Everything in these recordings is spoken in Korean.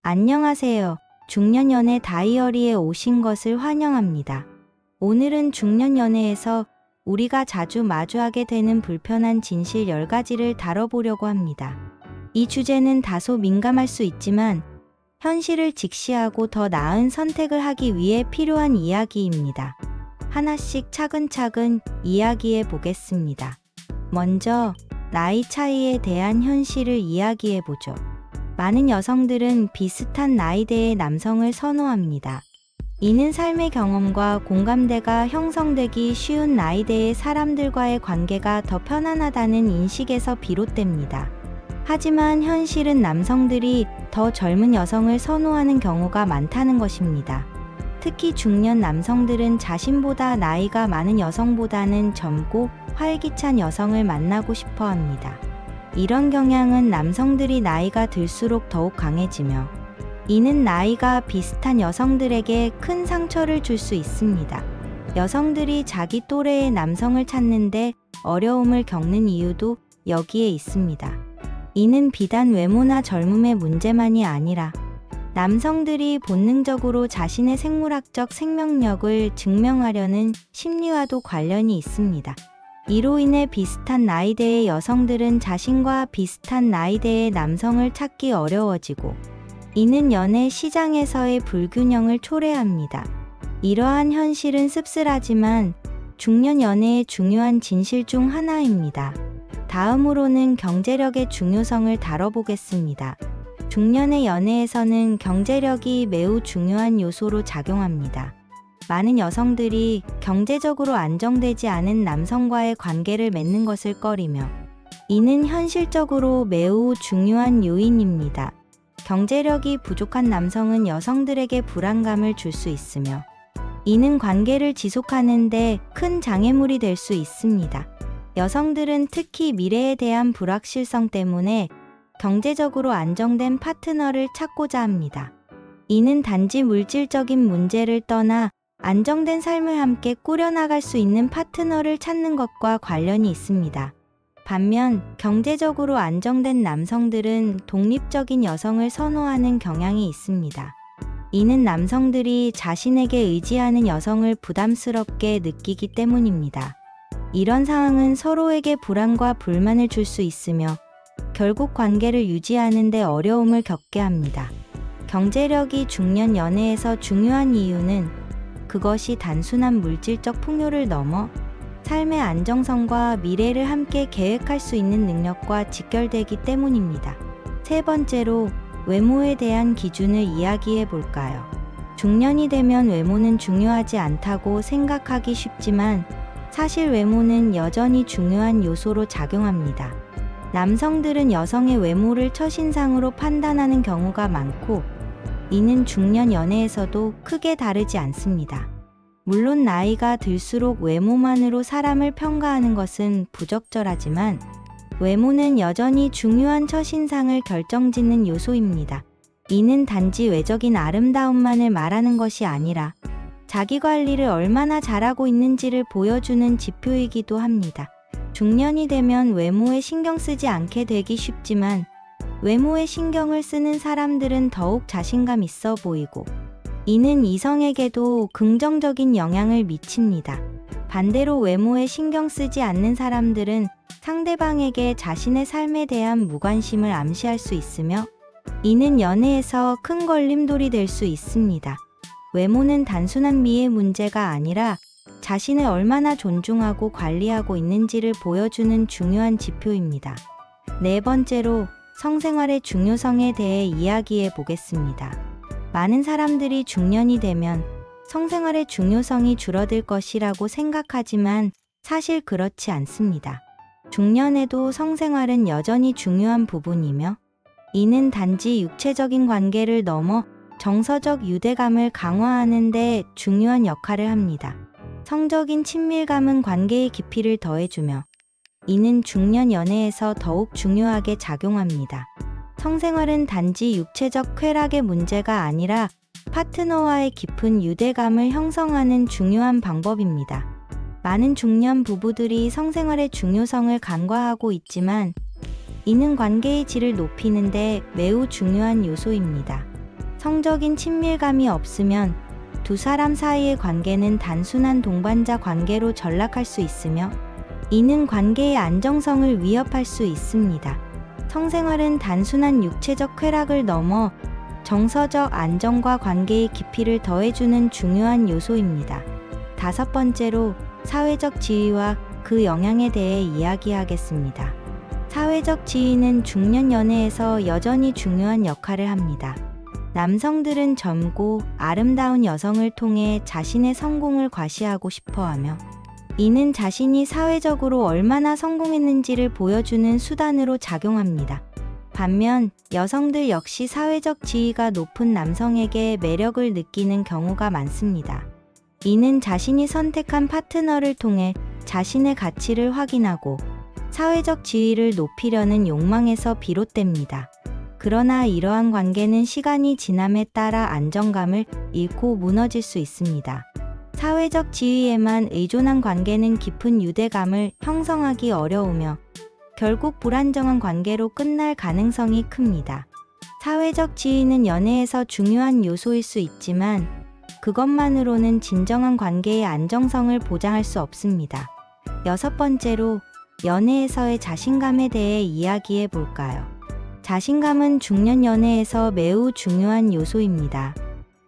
안녕하세요. 중년연애 다이어리에 오신 것을 환영합니다. 오늘은 중년연애에서 우리가 자주 마주하게 되는 불편한 진실 10가지를 다뤄보려고 합니다. 이 주제는 다소 민감할 수 있지만 현실을 직시하고 더 나은 선택을 하기 위해 필요한 이야기입니다. 하나씩 차근차근 이야기해 보겠습니다. 먼저 나이 차이에 대한 현실을 이야기해 보죠. 많은 여성들은 비슷한 나이대의 남성을 선호합니다. 이는 삶의 경험과 공감대가 형성되기 쉬운 나이대의 사람들과의 관계가 더 편안하다는 인식에서 비롯됩니다. 하지만 현실은 남성들이 더 젊은 여성을 선호하는 경우가 많다는 것입니다. 특히 중년 남성들은 자신보다 나이가 많은 여성보다는 젊고 활기찬 여성을 만나고 싶어 합니다. 이런 경향은 남성들이 나이가 들수록 더욱 강해지며 이는 나이가 비슷한 여성들에게 큰 상처를 줄 수 있습니다. 여성들이 자기 또래의 남성을 찾는데 어려움을 겪는 이유도 여기에 있습니다. 이는 비단 외모나 젊음의 문제만이 아니라 남성들이 본능적으로 자신의 생물학적 생명력을 증명하려는 심리와도 관련이 있습니다. 이로 인해 비슷한 나이대의 여성들은 자신과 비슷한 나이대의 남성을 찾기 어려워지고 이는 연애 시장에서의 불균형을 초래합니다. 이러한 현실은 씁쓸하지만 중년 연애의 중요한 진실 중 하나입니다. 다음으로는 경제력의 중요성을 다뤄보겠습니다. 중년의 연애에서는 경제력이 매우 중요한 요소로 작용합니다. 많은 여성들이 경제적으로 안정되지 않은 남성과의 관계를 맺는 것을 꺼리며 이는 현실적으로 매우 중요한 요인입니다. 경제력이 부족한 남성은 여성들에게 불안감을 줄 수 있으며 이는 관계를 지속하는 데 큰 장애물이 될 수 있습니다. 여성들은 특히 미래에 대한 불확실성 때문에 경제적으로 안정된 파트너를 찾고자 합니다. 이는 단지 물질적인 문제를 떠나 안정된 삶을 함께 꾸려나갈 수 있는 파트너를 찾는 것과 관련이 있습니다. 반면 경제적으로 안정된 남성들은 독립적인 여성을 선호하는 경향이 있습니다. 이는 남성들이 자신에게 의지하는 여성을 부담스럽게 느끼기 때문입니다. 이런 상황은 서로에게 불안과 불만을 줄 수 있으며 결국 관계를 유지하는 데 어려움을 겪게 합니다. 경제력이 중년 연애에서 중요한 이유는 그것이 단순한 물질적 풍요를 넘어 삶의 안정성과 미래를 함께 계획할 수 있는 능력과 직결되기 때문입니다. 세 번째로 외모에 대한 기준을 이야기해 볼까요? 중년이 되면 외모는 중요하지 않다고 생각하기 쉽지만 사실 외모는 여전히 중요한 요소로 작용합니다. 남성들은 여성의 외모를 첫인상으로 판단하는 경우가 많고 이는 중년 연애에서도 크게 다르지 않습니다. 물론 나이가 들수록 외모만으로 사람을 평가하는 것은 부적절하지만 외모는 여전히 중요한 첫인상을 결정짓는 요소입니다. 이는 단지 외적인 아름다움만을 말하는 것이 아니라 자기 관리를 얼마나 잘하고 있는지를 보여주는 지표이기도 합니다. 중년이 되면 외모에 신경 쓰지 않게 되기 쉽지만 외모에 신경을 쓰는 사람들은 더욱 자신감 있어 보이고 이는 이성에게도 긍정적인 영향을 미칩니다. 반대로 외모에 신경 쓰지 않는 사람들은 상대방에게 자신의 삶에 대한 무관심을 암시할 수 있으며 이는 연애에서 큰 걸림돌이 될 수 있습니다. 외모는 단순한 미의 문제가 아니라 자신을 얼마나 존중하고 관리하고 있는지를 보여주는 중요한 지표입니다. 네 번째로 성생활의 중요성에 대해 이야기해 보겠습니다. 많은 사람들이 중년이 되면 성생활의 중요성이 줄어들 것이라고 생각하지만 사실 그렇지 않습니다. 중년에도 성생활은 여전히 중요한 부분이며 이는 단지 육체적인 관계를 넘어 정서적 유대감을 강화하는 데 중요한 역할을 합니다. 성적인 친밀감은 관계의 깊이를 더해주며 이는 중년 연애에서 더욱 중요하게 작용합니다. 성생활은 단지 육체적 쾌락의 문제가 아니라 파트너와의 깊은 유대감을 형성하는 중요한 방법입니다. 많은 중년 부부들이 성생활의 중요성을 간과하고 있지만 이는 관계의 질을 높이는 데 매우 중요한 요소입니다. 성적인 친밀감이 없으면 두 사람 사이의 관계는 단순한 동반자 관계로 전락할 수 있으며 이는 관계의 안정성을 위협할 수 있습니다. 성생활은 단순한 육체적 쾌락을 넘어 정서적 안정과 관계의 깊이를 더해주는 중요한 요소입니다. 다섯 번째로 사회적 지위와 그 영향에 대해 이야기하겠습니다. 사회적 지위는 중년 연애에서 여전히 중요한 역할을 합니다. 남성들은 젊고 아름다운 여성을 통해 자신의 성공을 과시하고 싶어하며 이는 자신이 사회적으로 얼마나 성공했는지를 보여주는 수단으로 작용합니다. 반면 여성들 역시 사회적 지위가 높은 남성에게 매력을 느끼는 경우가 많습니다. 이는 자신이 선택한 파트너를 통해 자신의 가치를 확인하고 사회적 지위를 높이려는 욕망에서 비롯됩니다. 그러나 이러한 관계는 시간이 지남에 따라 안정감을 잃고 무너질 수 있습니다. 사회적 지위에만 의존한 관계는 깊은 유대감을 형성하기 어려우며 결국 불안정한 관계로 끝날 가능성이 큽니다. 사회적 지위는 연애에서 중요한 요소일 수 있지만 그것만으로는 진정한 관계의 안정성을 보장할 수 없습니다. 여섯 번째로 연애에서의 자신감에 대해 이야기해 볼까요? 자신감은 중년 연애에서 매우 중요한 요소입니다.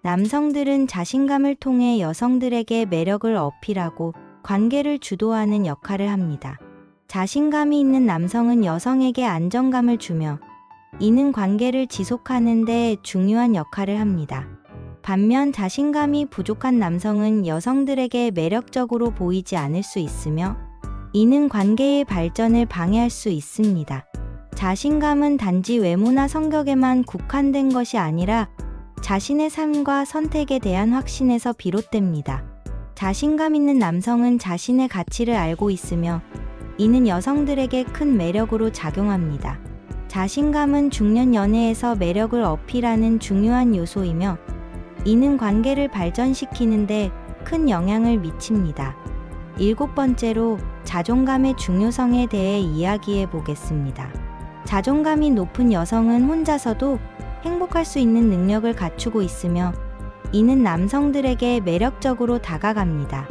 남성들은 자신감을 통해 여성들에게 매력을 어필하고 관계를 주도하는 역할을 합니다. 자신감이 있는 남성은 여성에게 안정감을 주며 이는 관계를 지속하는 데 중요한 역할을 합니다. 반면 자신감이 부족한 남성은 여성들에게 매력적으로 보이지 않을 수 있으며 이는 관계의 발전을 방해할 수 있습니다. 자신감은 단지 외모나 성격에만 국한된 것이 아니라 자신의 삶과 선택에 대한 확신에서 비롯됩니다. 자신감 있는 남성은 자신의 가치를 알고 있으며 이는 여성들에게 큰 매력으로 작용합니다. 자신감은 중년 연애에서 매력을 어필하는 중요한 요소이며 이는 관계를 발전시키는데 큰 영향을 미칩니다. 일곱 번째로 자존감의 중요성에 대해 이야기해 보겠습니다. 자존감이 높은 여성은 혼자서도 행복할 수 있는 능력을 갖추고 있으며 이는 남성들에게 매력적으로 다가갑니다.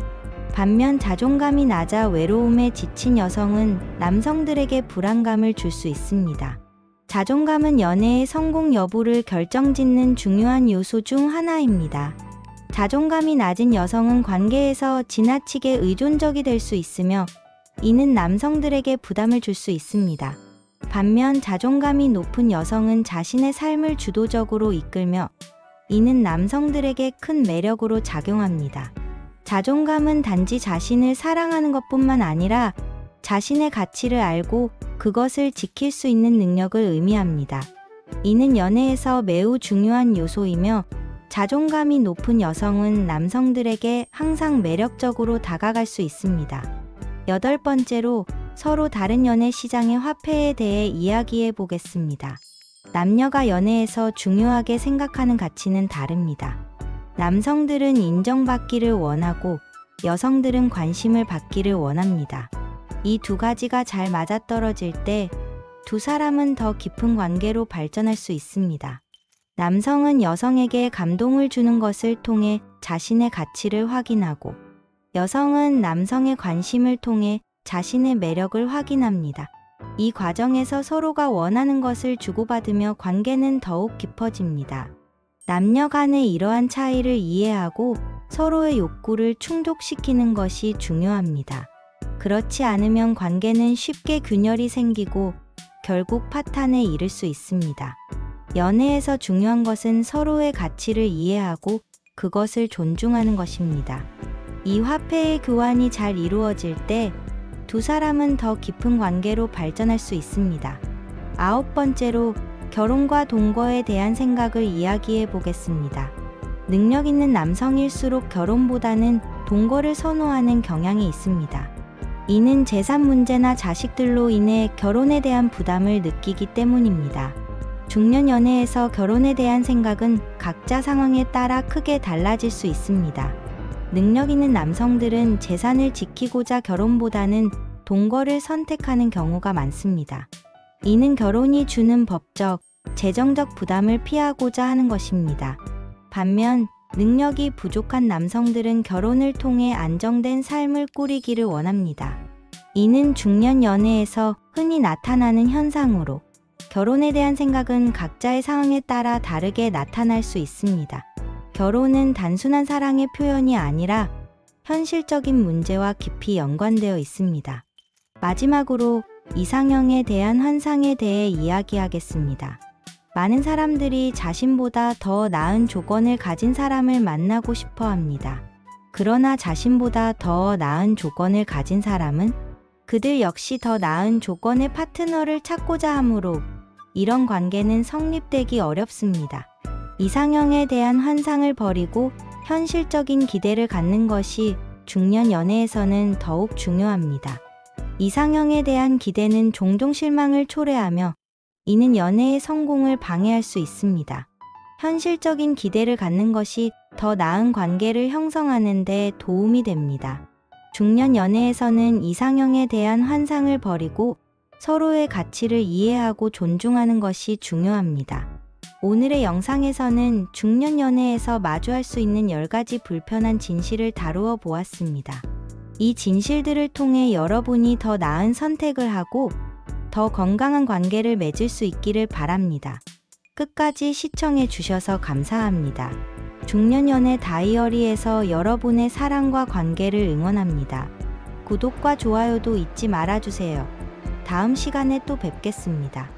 반면 자존감이 낮아 외로움에 지친 여성은 남성들에게 불안감을 줄 수 있습니다. 자존감은 연애의 성공 여부를 결정짓는 중요한 요소 중 하나입니다. 자존감이 낮은 여성은 관계에서 지나치게 의존적이 될 수 있으며 이는 남성들에게 부담을 줄 수 있습니다. 반면 자존감이 높은 여성은 자신의 삶을 주도적으로 이끌며 이는 남성들에게 큰 매력으로 작용합니다. 자존감은 단지 자신을 사랑하는 것뿐만 아니라 자신의 가치를 알고 그것을 지킬 수 있는 능력을 의미합니다. 이는 연애에서 매우 중요한 요소이며 자존감이 높은 여성은 남성들에게 항상 매력적으로 다가갈 수 있습니다. 여덟 번째로 서로 다른 연애 시장의 화폐에 대해 이야기해 보겠습니다. 남녀가 연애에서 중요하게 생각하는 가치는 다릅니다. 남성들은 인정받기를 원하고 여성들은 관심을 받기를 원합니다. 이 두 가지가 잘 맞아떨어질 때 두 사람은 더 깊은 관계로 발전할 수 있습니다. 남성은 여성에게 감동을 주는 것을 통해 자신의 가치를 확인하고 여성은 남성의 관심을 통해 자신의 매력을 확인합니다. 이 과정에서 서로가 원하는 것을 주고받으며 관계는 더욱 깊어집니다. 남녀 간의 이러한 차이를 이해하고 서로의 욕구를 충족시키는 것이 중요합니다. 그렇지 않으면 관계는 쉽게 균열이 생기고 결국 파탄에 이를 수 있습니다. 연애에서 중요한 것은 서로의 가치를 이해하고 그것을 존중하는 것입니다. 이 화폐의 교환이 잘 이루어질 때 두 사람은 더 깊은 관계로 발전할 수 있습니다. 아홉 번째로 결혼과 동거에 대한 생각을 이야기해 보겠습니다. 능력 있는 남성일수록 결혼보다는 동거를 선호하는 경향이 있습니다. 이는 재산 문제나 자식들로 인해 결혼에 대한 부담을 느끼기 때문입니다. 중년 연애에서 결혼에 대한 생각은 각자 상황에 따라 크게 달라질 수 있습니다. 능력 있는 남성들은 재산을 지키고자 결혼보다는 동거를 선택하는 경우가 많습니다. 이는 결혼이 주는 법적, 재정적 부담을 피하고자 하는 것입니다. 반면 능력이 부족한 남성들은 결혼을 통해 안정된 삶을 꾸리기를 원합니다. 이는 중년 연애에서 흔히 나타나는 현상으로 결혼에 대한 생각은 각자의 상황에 따라 다르게 나타날 수 있습니다. 결혼은 단순한 사랑의 표현이 아니라 현실적인 문제와 깊이 연관되어 있습니다. 마지막으로 이상형에 대한 환상에 대해 이야기하겠습니다. 많은 사람들이 자신보다 더 나은 조건을 가진 사람을 만나고 싶어 합니다. 그러나 자신보다 더 나은 조건을 가진 사람은 그들 역시 더 나은 조건의 파트너를 찾고자 하므로 이런 관계는 성립되기 어렵습니다. 이상형에 대한 환상을 버리고 현실적인 기대를 갖는 것이 중년 연애에서는 더욱 중요합니다. 이상형에 대한 기대는 종종 실망을 초래하며 이는 연애의 성공을 방해할 수 있습니다. 현실적인 기대를 갖는 것이 더 나은 관계를 형성하는 데 도움이 됩니다. 중년 연애에서는 이상형에 대한 환상을 버리고 서로의 가치를 이해하고 존중하는 것이 중요합니다. 오늘의 영상에서는 중년 연애에서 마주할 수 있는 10가지 불편한 진실을 다루어 보았습니다. 이 진실들을 통해 여러분이 더 나은 선택을 하고 더 건강한 관계를 맺을 수 있기를 바랍니다. 끝까지 시청해 주셔서 감사합니다. 중년연애 다이어리에서 여러분의 사랑과 관계를 응원합니다. 구독과 좋아요도 잊지 말아주세요. 다음 시간에 또 뵙겠습니다.